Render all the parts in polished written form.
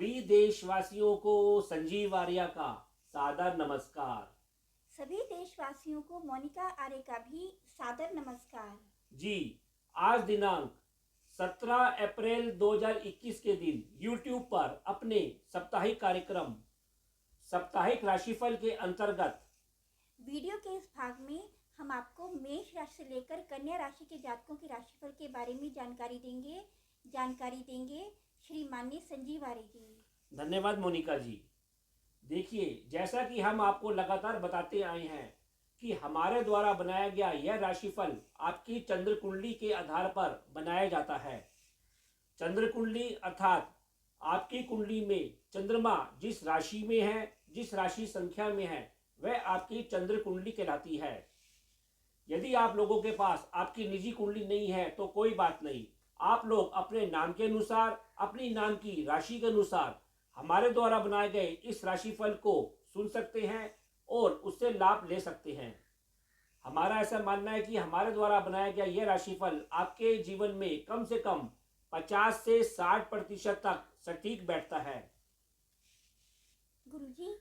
सभी देशवासियों को संजीव आर्या का सादर नमस्कार। सभी देशवासियों को मोनिका आर्य का भी सादर नमस्कार। जी, आज दिनांक 17 अप्रैल 2021 के दिन YouTube पर अपने साप्ताहिक कार्यक्रम साप्ताहिक राशिफल के अंतर्गत वीडियो के इस भाग में हम आपको मेष राशि से लेकर कन्या राशि के जातकों की राशिफल के बारे में जानकारी देंगे श्री माननीय संजीव आर्य जी। धन्यवाद मोनिका जी। देखिए, जैसा कि हम आपको लगातार बताते आए हैं कि हमारे द्वारा बनाया गया यह राशिफल आपकी चंद्र कुंडली के आधार पर बनाया जाता है। चंद्र कुंडली अर्थात आपकी कुंडली में चंद्रमा जिस राशि में है, जिस राशि संख्या में है, वह आपकी चंद्र कुंडली कहलाती है। यदि आप लोगों के पास आपकी निजी कुंडली नहीं है तो कोई बात नहीं, आप लोग अपने नाम के अनुसार, अपनी नाम की राशि के अनुसार हमारे द्वारा बनाए गए इस राशिफल को सुन सकते हैं और उससे लाभ ले सकते हैं। हमारा ऐसा मानना है कि हमारे द्वारा बनाया गया यह राशिफल आपके जीवन में कम से कम 50 से 60% तक सटीक बैठता है। गुरुजी,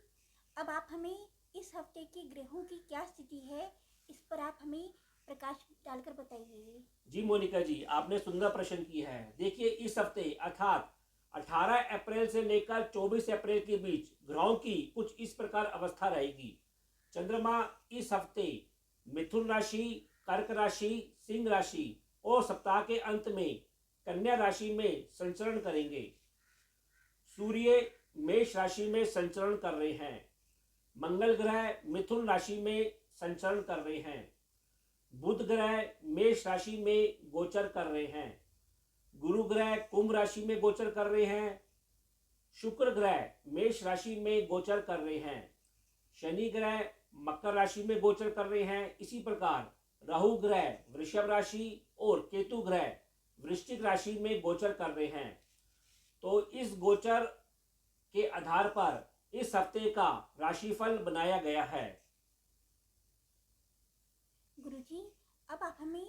अब आप हमें इस हफ्ते के ग्रहों की क्या स्थिति है, इस पर आप हमें प्रकाश डालकर बताइए। जी मोनिका जी, आपने सुंदर प्रश्न किया है। देखिए, इस हफ्ते अर्थात 18 अप्रैल से लेकर 24 अप्रैल के बीच ग्रहों की कुछ इस प्रकार अवस्था रहेगी। चंद्रमा इस हफ्ते मिथुन राशि, कर्क राशि, सिंह राशि और सप्ताह के अंत में कन्या राशि में संचरण करेंगे। सूर्य मेष राशि में संचरण कर रहे हैं। मंगल ग्रह मिथुन राशि में संचरण कर रहे हैं। बुध ग्रह मेष राशि में गोचर कर रहे हैं। गुरु ग्रह कुंभ राशि में गोचर कर रहे हैं। शुक्र ग्रह मेष राशि में गोचर कर रहे हैं। शनि ग्रह मकर राशि में गोचर कर रहे हैं। इसी प्रकार राहु ग्रह वृषभ राशि और केतु ग्रह वृश्चिक राशि में गोचर कर रहे हैं। तो इस गोचर के आधार पर इस हफ्ते का राशिफल बनाया गया है। गुरुजी, अब आप हमें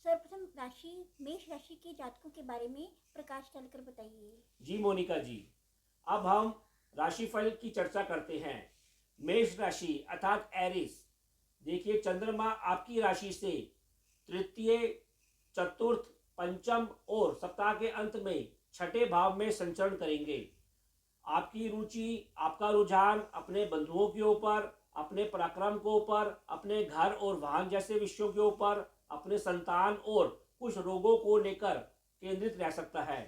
सर्वप्रथम राशि मेष राशि के जातकों के बारे में प्रकाश डालकर बताइए। जी मोनिका जी, अब हम राशिफल की चर्चा करते हैं। मेष राशि अर्थात एरिस। देखिए, चंद्रमा आपकी राशि से तृतीय, चतुर्थ, पंचम और सप्ताह के अंत में छठे भाव में संचरण करेंगे। आपकी रुचि, आपका रुझान अपने बंधुओं के ऊपर, अपने पराक्रम के ऊपर, अपने घर और वाहन जैसे विषयों के ऊपर, अपने संतान और कुछ रोगों को लेकर केंद्रित रह सकता है।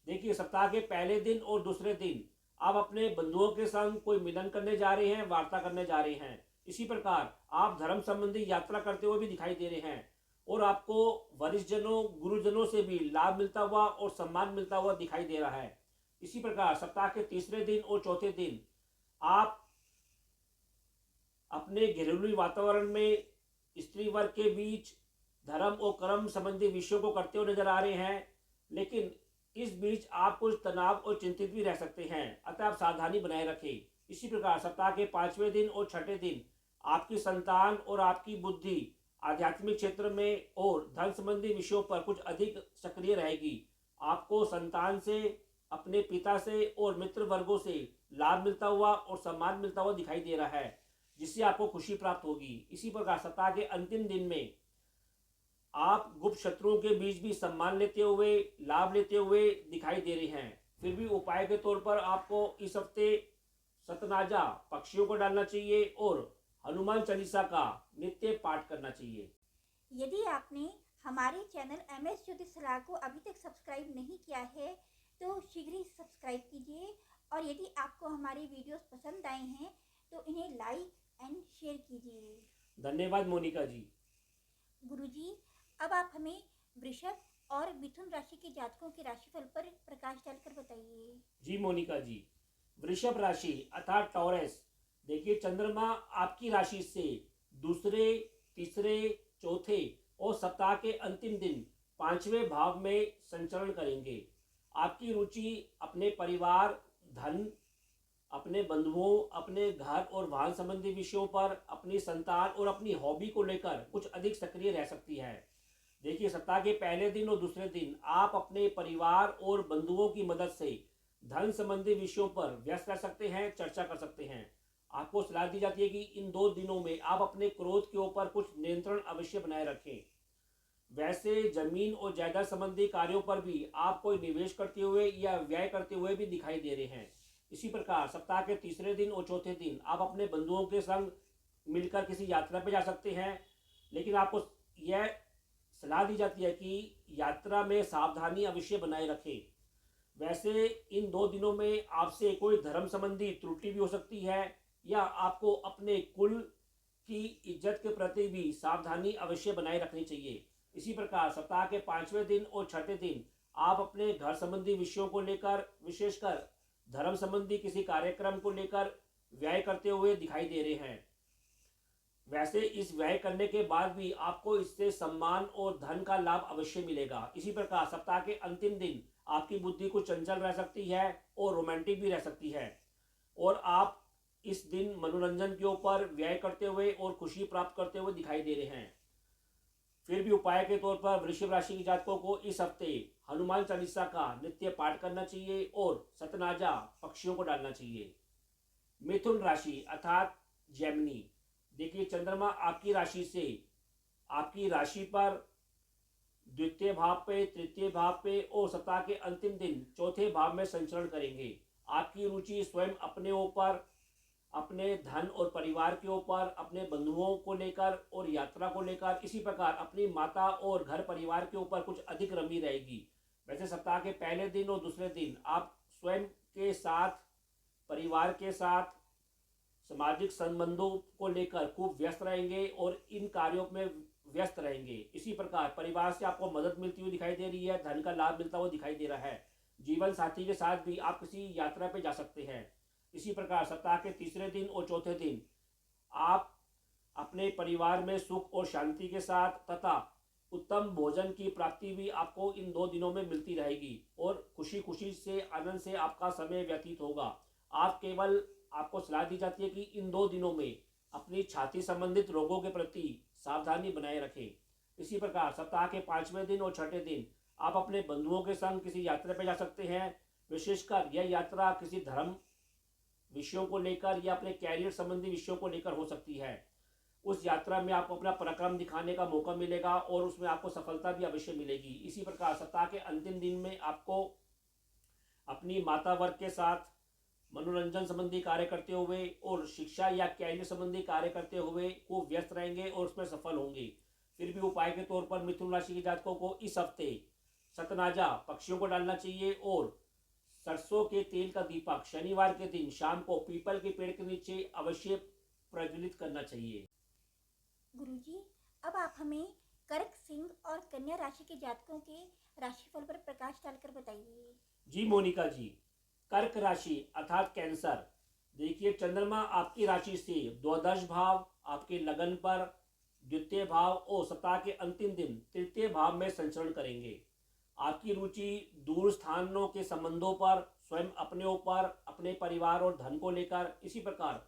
देखिए, सप्ताह के पहले दिन और दूसरे दिन आप अपने बंधुओं के संग कोई मिलन करने जा रहे हैं, वार्ता करने जा रहे हैं। इसी प्रकार आप धर्म संबंधी यात्रा करते हुए भी दिखाई दे रहे हैं और आपको वरिष्ठ जनों, गुरुजनों से भी लाभ मिलता हुआ और सम्मान मिलता हुआ दिखाई दे रहा है। इसी प्रकार सप्ताह के तीसरे दिन और चौथे दिन आप अपने घरेलू वातावरण में स्त्री वर्ग के बीच धर्म और कर्म संबंधी विषयों को करते हुए नजर आ रहे हैं, लेकिन इस बीच आप कुछ तनाव और चिंतित भी रह सकते हैं, अतः आप सावधानी बनाए रखें। इसी प्रकार सप्ताह के 5वें दिन और छठे दिन आपकी संतान और आपकी बुद्धि आध्यात्मिक क्षेत्र में और धन संबंधी विषयों पर कुछ अधिक सक्रिय रहेगी। आपको संतान से, अपने पिता से और मित्र वर्गों से लाभ मिलता हुआ और सम्मान मिलता हुआ दिखाई दे रहा है, जिससे आपको खुशी प्राप्त होगी। इसी प्रकार सप्ताह के अंतिम दिन में आप गुप्त शत्रुओं के बीच भी सम्मान लेते हुए, लाभ लेते हुए दिखाई दे रहे हैं। फिर भी उपाय के तौर पर आपको इस हफ्ते सतनाजा पक्षियों को डालना चाहिए और हनुमान चालीसा का नित्य पाठ करना चाहिए। यदि आपने हमारे चैनल MS ज्योतिष सलाह को अभी तक सब्सक्राइब नहीं किया है तो शीघ्र ही सब्सक्राइब कीजिए, और यदि आपको हमारे वीडियोस पसंद आए हैं तो इन्हें लाइक एंड शेयर कीजिए। धन्यवाद मोनिका जी। गुरुजी, अब आप हमें वृषभ और मिथुन राशि के जातकों के राशिफल पर प्रकाश डालकर बताइए। जी मोनिका जी, वृषभ राशि अर्थात टॉरस। देखिए, चंद्रमा आपकी राशि से दूसरे, तीसरे, चौथे और सप्ताह के अंतिम दिन 5वें भाव में संचरण करेंगे। आपकी रुचि अपने परिवार, धन, अपने बंधुओं, अपने घर और वाहन संबंधी विषयों पर, अपनी संतान और अपनी हॉबी को लेकर कुछ अधिक सक्रिय रह सकती है। देखिए, सप्ताह के पहले दिन और दूसरे दिन आप अपने परिवार और बंधुओं की मदद से धन संबंधी विषयों पर व्यस्त रह सकते हैं, चर्चा कर सकते हैं। आपको सलाह दी जाती है कि इन 2 दिनों में आप अपने क्रोध के ऊपर कुछ नियंत्रण अवश्य बनाए रखें। वैसे जमीन और जायदाद संबंधी कार्यों पर भी आप कोई निवेश करते हुए या व्यय करते हुए भी दिखाई दे रहे हैं। इसी प्रकार सप्ताह के तीसरे दिन और चौथे दिन आप अपने बंधुओं के संग मिलकर किसी यात्रा पर जा सकते हैं, लेकिन आपको यह सलाह दी जाती है कि यात्रा में सावधानी अवश्य बनाए रखें। वैसे इन 2 दिनों में आपसे कोई धर्म संबंधी त्रुटि भी हो सकती है, या आपको अपने कुल की इज्जत के प्रति भी सावधानी अवश्य बनाए रखनी चाहिए। इसी प्रकार सप्ताह के 5वें दिन और छठे दिन आप अपने घर संबंधी विषयों को लेकर, विशेषकर धर्म संबंधी किसी कार्यक्रम को लेकर व्यय करते हुए दिखाई दे रहे हैं। वैसे इस व्यय करने के बाद भी आपको इससे सम्मान और धन का लाभ अवश्य मिलेगा। इसी प्रकार सप्ताह के अंतिम दिन आपकी बुद्धि कुछ चंचल रह सकती है और रोमांटिक भी रह सकती है, और आप इस दिन मनोरंजन के ऊपर व्यय करते हुए और खुशी प्राप्त करते हुए दिखाई दे रहे हैं। फिर भी उपाय के तौर पर वृषभ राशि के जातकों को इस हफ्ते हनुमान चालीसा का नित्य पाठ करना चाहिए और सतनाजा पक्षियों को डालना चाहिए। मिथुन राशि अर्थात जेमिनी, देखिए चंद्रमा आपकी राशि से आपकी राशि पर द्वितीय भाव पे, तृतीय भाव पे और सप्ताह के अंतिम दिन चौथे भाव में संचरण करेंगे। आपकी रुचि स्वयं अपने ऊपर, अपने धन और परिवार के ऊपर, अपने बंधुओं को लेकर और यात्रा को लेकर, इसी प्रकार अपनी माता और घर परिवार के ऊपर कुछ अधिक रमी रहेगी। वैसे सप्ताह के पहले दिन और दूसरे दिन आप स्वयं के साथ, परिवार के साथ, सामाजिक संबंधों को लेकर खूब व्यस्त रहेंगे और इन कार्यों में व्यस्त रहेंगे। इसी प्रकार परिवार से आपको मदद मिलती हुई दिखाई दे रही है, धन का लाभ मिलता हुआ दिखाई दे रहा है। जीवन साथी के साथ भी आप किसी यात्रा पे जा सकते हैं। इसी प्रकार सप्ताह के तीसरे दिन और चौथे दिन आप अपने परिवार में सुख और शांति के साथ तथा उत्तम भोजन की प्राप्ति भी आपको इन 2 दिनों में मिलती रहेगी और खुशी खुशी से, आनंद से आपका समय व्यतीत होगा। आपको सलाह दी जाती है कि इन 2 दिनों में अपनी छाती संबंधित रोगों के प्रति सावधानी बनाए रखें। इसी प्रकार सप्ताह के 5वें दिन और छठे दिन आप अपने बंधुओं के संग किसी यात्रा पर जा सकते हैं। विशेषकर यह यात्रा किसी धर्म विषयों को लेकर या अपने कैरियर संबंधी विषयों को लेकर हो सकती है। उस यात्रा में आपको अपना पराक्रम दिखाने का मौका मिलेगा और उसमें आपको सफलता भी अवश्य मिलेगी। इसी प्रकार सप्ताह के अंतिम दिन में आपको अपनी माता वर्ग के साथ मनोरंजन संबंधी कार्य करते हुए और शिक्षा या कैरियर संबंधी कार्य करते हुए को व्यस्त रहेंगे और उसमें सफल होंगे। फिर भी उपाय के तौर पर मिथुन राशि के जातकों को इस हफ्ते सतनाजा पक्षियों को डालना चाहिए और सरसों के तेल का दीपक शनिवार के दिन शाम को पीपल के पेड़ के नीचे अवश्य प्रज्वलित करना चाहिए। गुरुजी, अब आप हमें कर्क, सिंह और कन्या राशि के जातकों के राशिफल पर प्रकाश डालकर बताइए। जी मोनिका जी, कर्क राशि अर्थात कैंसर, देखिए चंद्रमा आपकी राशि से द्वादश भाव, आपके लगन पर द्वितीय भाव और सप्ताह के अंतिम दिन तृतीय भाव में संचरण करेंगे। आपकी रुचि दूर स्थानों के संबंधों पर, स्वयं अपने ऊपर, अपने परिवार और धन को लेकर, इसी प्रकार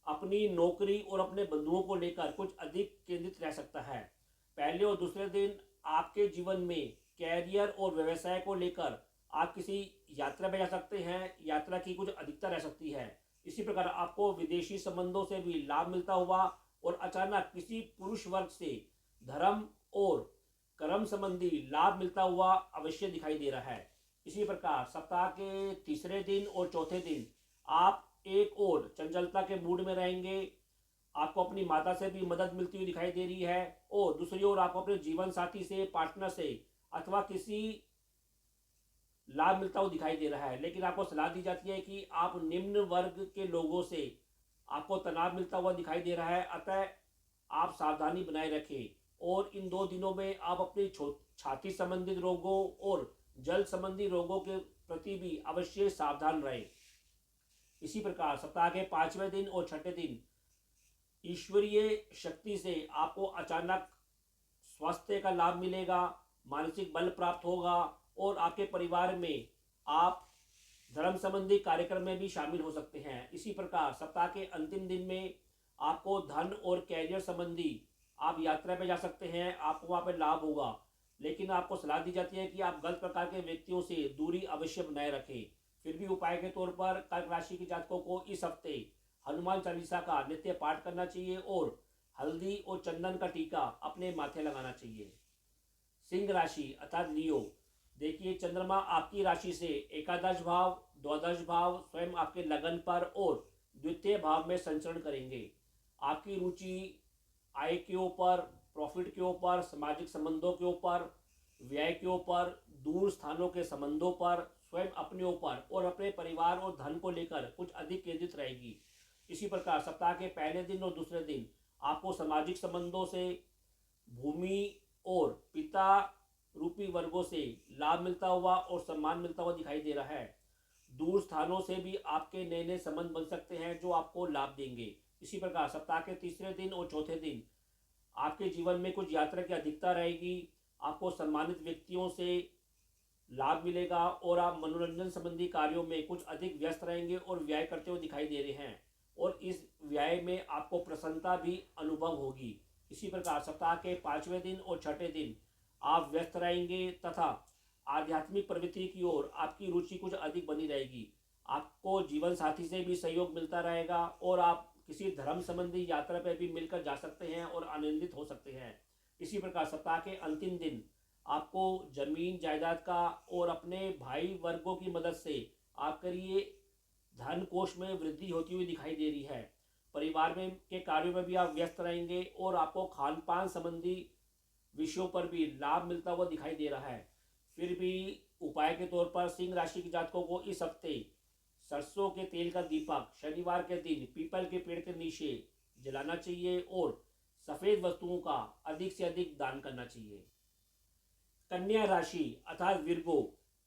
अपनी नौकरी और अपने बंधुओं को लेकर कुछ अधिक केंद्रित रह सकता है। पहले और दूसरे दिन आपके जीवन में कैरियर और व्यवसाय को लेकर आप किसी यात्रा में जा सकते हैं। यात्रा की कुछ अधिकता रह सकती है। इसी प्रकार आपको विदेशी संबंधों से भी लाभ मिलता हुआ और अचानक किसी पुरुष वर्ग से धर्म और कर्म संबंधी लाभ मिलता हुआ अवश्य दिखाई दे रहा है। इसी प्रकार सप्ताह के तीसरे दिन और चौथे दिन आप एक और चंचलता के मूड में रहेंगे। आपको अपनी माता से भी मदद मिलती हुई दिखाई दे रही है और दूसरी ओर आपको अपने जीवन साथी से, पार्टनर से अथवा किसी लाभ मिलता हुआ दिखाई दे रहा है। लेकिन आपको सलाह दी जाती है कि आप निम्न वर्ग के लोगों से आपको तनाव मिलता हुआ दिखाई दे रहा है, अतः आप सावधानी बनाए रखें और इन 2 दिनों में आप अपनी छाती संबंधित रोगों और जल संबंधी रोगों के प्रति भी अवश्य सावधान रहें। इसी प्रकार सप्ताह के 5वें दिन और छठे दिन ईश्वरीय शक्ति से आपको अचानक स्वास्थ्य का लाभ मिलेगा, मानसिक बल प्राप्त होगा और आपके परिवार में आप धर्म संबंधी कार्यक्रम में भी शामिल हो सकते हैं। इसी प्रकार सप्ताह के अंतिम दिन में आपको धन और कैरियर संबंधी आप यात्रा पे जा सकते हैं, आपको वहाँ पे लाभ होगा। लेकिन आपको सलाह दी जाती है कि आप गलत प्रकार के व्यक्तियों से दूरी अवश्य बनाए रखें। फिर भी उपाय के तौर पर कर्क राशि के जातकों को इस हफ्ते हनुमान चालीसा का नित्य पाठ करना चाहिए और हल्दी और चंदन का टीका अपने माथे लगाना चाहिए। सिंह राशि अर्थात लियो, देखिए चंद्रमा आपकी राशि से एकादश भाव, द्वादश भाव स्वयं आपके लगन पर और द्वितीय भाव में संचरण करेंगे। आपकी रुचि आय के ऊपर, प्रॉफिट के ऊपर, सामाजिक संबंधों के ऊपर, व्यय के ऊपर, दूर स्थानों के संबंधों पर, स्वयं अपने ऊपर और अपने परिवार और धन को लेकर कुछ अधिक केंद्रित रहेगी। इसी प्रकार सप्ताह के पहले दिन और दूसरे दिन आपको सामाजिक संबंधों से, भूमि और पिता रूपी वर्गों से लाभ मिलता हुआ और सम्मान मिलता हुआ दिखाई दे रहा है। दूर स्थानों से भी आपके नए नए संबंध बन सकते हैं जो आपको लाभ देंगे। इसी प्रकार सप्ताह के तीसरे दिन और चौथे दिन आपके जीवन में कुछ यात्रा की अधिकता रहेगी। आपको सम्मानित व्यक्तियों से लाभ मिलेगा और आप मनोरंजन संबंधी कार्यों में कुछ अधिक व्यस्त रहेंगे और व्यय करते हुए दिखाई दे रहे हैं और इस व्यय में आपको प्रसन्नता भी अनुभव होगी। इसी प्रकार सप्ताह के पांचवें दिन और छठे दिन आप व्यस्त रहेंगे तथा आध्यात्मिक प्रवृत्ति की ओर आपकी रुचि कुछ अधिक बनी रहेगी। आपको जीवन साथी से भी सहयोग मिलता रहेगा और आप किसी धर्म संबंधी यात्रा पर भी मिलकर जा सकते हैं और आनंदित हो सकते हैं। इसी प्रकार सप्ताह के अंतिम दिन आपको जमीन जायदाद का और अपने भाई वर्गों की मदद से आपके लिए धन कोष में वृद्धि होती हुई दिखाई दे रही है। परिवार में के कार्यों में भी आप व्यस्त रहेंगे और आपको खान पान संबंधी विषयों पर भी लाभ मिलता हुआ दिखाई दे रहा है। फिर भी उपाय के तौर पर सिंह राशि के जातकों को इस हफ्ते सरसों के तेल का दीपक शनिवार के दिन पीपल के पेड़ के नीचे जलाना चाहिए और सफेद वस्तुओं का अधिक से अधिक दान करना चाहिए। कन्या राशि अर्थात विर्गो,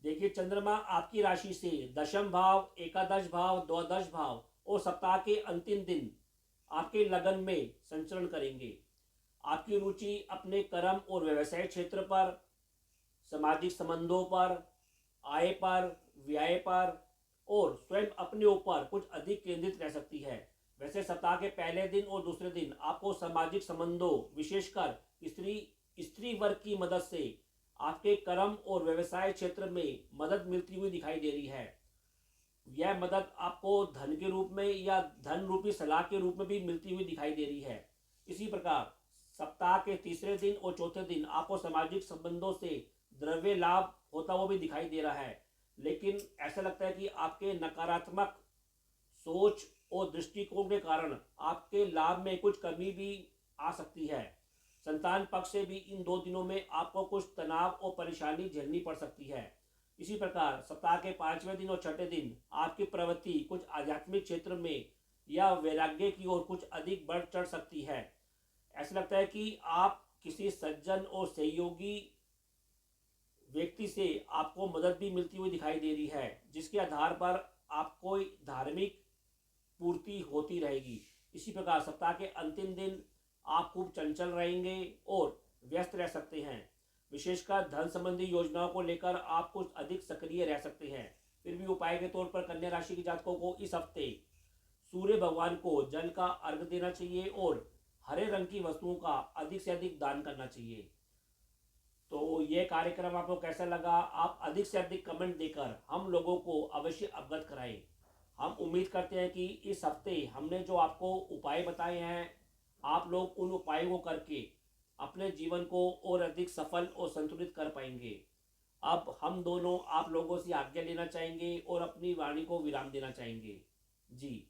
देखिए चंद्रमा आपकी राशि से दशम भाव, एकादश भाव, द्वादश भाव और सप्ताह के अंतिम दिन आपके लगन में संचरण करेंगे। आपकी रुचि अपने कर्म और व्यवसाय क्षेत्र पर, सामाजिक संबंधों पर, आय पर, व्यय पर और स्वयं अपने ऊपर कुछ अधिक केंद्रित रह सकती है। वैसे सप्ताह के पहले दिन और दूसरे दिन आपको सामाजिक संबंधों, विशेषकर स्त्री वर्ग की मदद से आपके कर्म और व्यवसाय क्षेत्र में मदद मिलती हुई दिखाई दे रही है। यह मदद आपको धन के रूप में या धन रूपी सलाह के रूप में भी मिलती हुई दिखाई दे रही है। इसी प्रकार सप्ताह के तीसरे दिन और चौथे दिन आपको सामाजिक संबंधों से द्रव्य लाभ होता हुआ भी दिखाई दे रहा है, लेकिन ऐसा लगता है कि आपके नकारात्मक सोच और दृष्टिकोण के कारण आपके लाभ में कुछ कमी भी आ सकती है। संतान पक्ष से भी इन 2 दिनों में आपको कुछ तनाव और परेशानी झेलनी पड़ सकती है। इसी प्रकार सप्ताह के 5वें दिन और छठे दिन आपकी प्रवृत्ति कुछ आध्यात्मिक क्षेत्र में या वैराग्य की ओर कुछ अधिक बढ़ चढ़ सकती है। ऐसा लगता है कि आप किसी सज्जन और सहयोगी व्यक्ति से आपको मदद भी मिलती हुई दिखाई दे रही है, जिसके आधार पर आपको धार्मिक पूर्ति होती रहेगी। इसी प्रकार सप्ताह के अंतिम दिन आप खूब चंचल रहेंगे और व्यस्त रह सकते हैं। विशेषकर धन संबंधी योजनाओं को लेकर आप कुछ अधिक सक्रिय रह सकते हैं। फिर भी उपाय के तौर पर कन्या राशि के जातकों को इस हफ्ते सूर्य भगवान को जल का अर्घ देना चाहिए और हरे रंग की वस्तुओं का अधिक से अधिक दान करना चाहिए। तो ये कार्यक्रम आपको कैसा लगा, आप अधिक से अधिक कमेंट देकर हम लोगों को अवश्य अवगत कराएं। हम उम्मीद करते हैं कि इस हफ्ते हमने जो आपको उपाय बताए हैं, आप लोग उन उपायों को करके अपने जीवन को और अधिक सफल और संतुलित कर पाएंगे। अब हम दोनों आप लोगों से आज्ञा लेना चाहेंगे और अपनी वाणी को विराम देना चाहेंगे। जी।